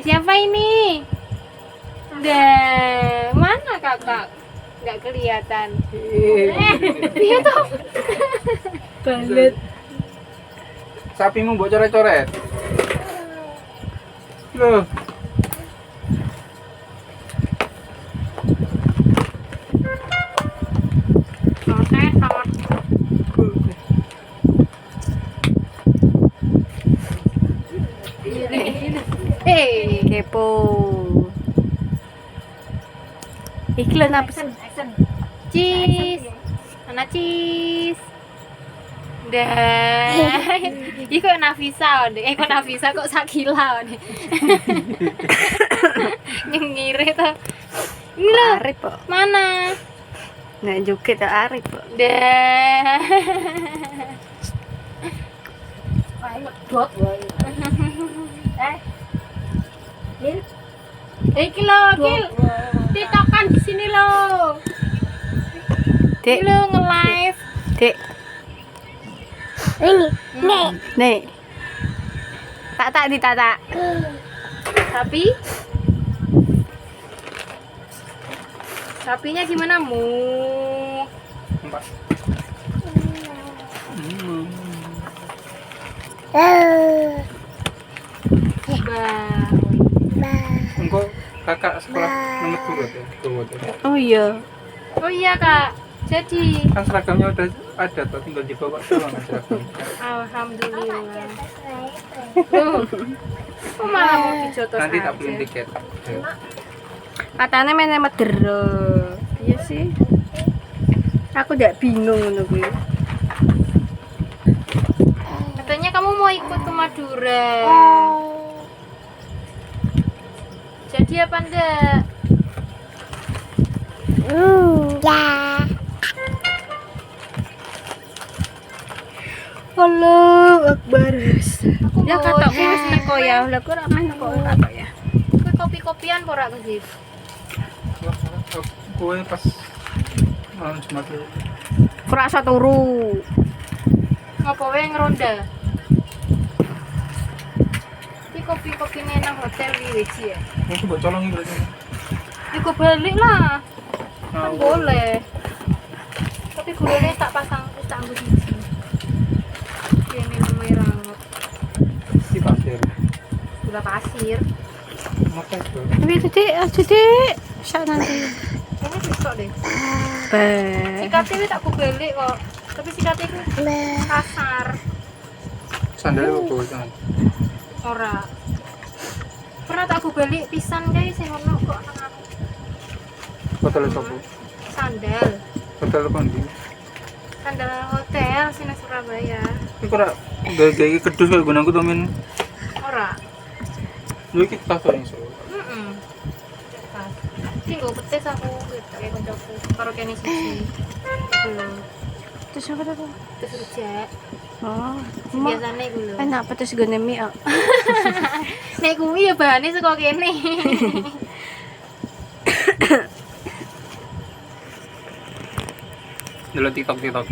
Siapa ini? Dah, mana kakak? Nggak kelihatan. Dia tuh Balet. Sapimu mbok coret-coret. Loh. Kepo. Iki lho napa sih? Cheese. Anak cheese. Dah. Iki kok Nafisa, Dek. Kok Nafisa kok Sakila, Dek. Nyengire tuh. Ini lho. Arif kok. Mana? Nek joget kok Arif kok. Dah. Dot wae. Iki lho, Kil. Titokan di sini lho. Dek, Iki lho nge-live. Dek. Nek. Tak ditata. Sapi? Sapinya gimana, Mu? Empat. Engko kakak sekolah nomor 2 tuh. Oh iya. Oh iya, Kak. Jadi, Kan seragamnya udah ada tuh, tinggal dibawa doang seragam. alhamdulillah. Loh, kok malah mau dijotos Nanti tak aja? beliin tiket. Katanya meneh medero. Iya sih. Aku ndak bingung ngono kuwi. Katanya kamu mau ikut ke Madura. Jadi apa enggak? Allahu Akbar. Aku Ya mau katok ya. wis neko ya. Lah kok ora main kok katok ya. Kue kopi-kopian ora ke Zif? Kue pas malam Jumat itu. Kerasa turu. Ngopo wae ngeronda? Iki kopi-kopine nang hotel iki ya. Mau coba colongin berarti. Iku balik lah. Nah, Kan boleh. Tapi gulanya tak pasang wis tak anggo siji. Kene merah. si pasir. Gula pasir. Maka itu. Tapi Dek, aja Dek. Sak nanti. Kayaknya besok deh. Ba. Sikatnya wis tak balik kok. Tapi sikatnya itu kasar. Sandalnya bawa jangan. Ora. Pernah tak balik pisan guys sing ono kok nang aku. Hotel sopo. Sandal. Hotel kondi. Sandal hotel sini Surabaya. Ini kok gaya-gaya kedus kayak gunangku tuh min. Ora. Lu iki tas kok iso. Heeh. Pas. Iki nggo petis aku kayak koncoku karo kene siji. Belum. Terus apa tuh? Terus rujak. Oh, Mak. Biasane iku lho. Enak petis gone mie kok. Nek kuwi ya bahane saka kene. Delok TikTok.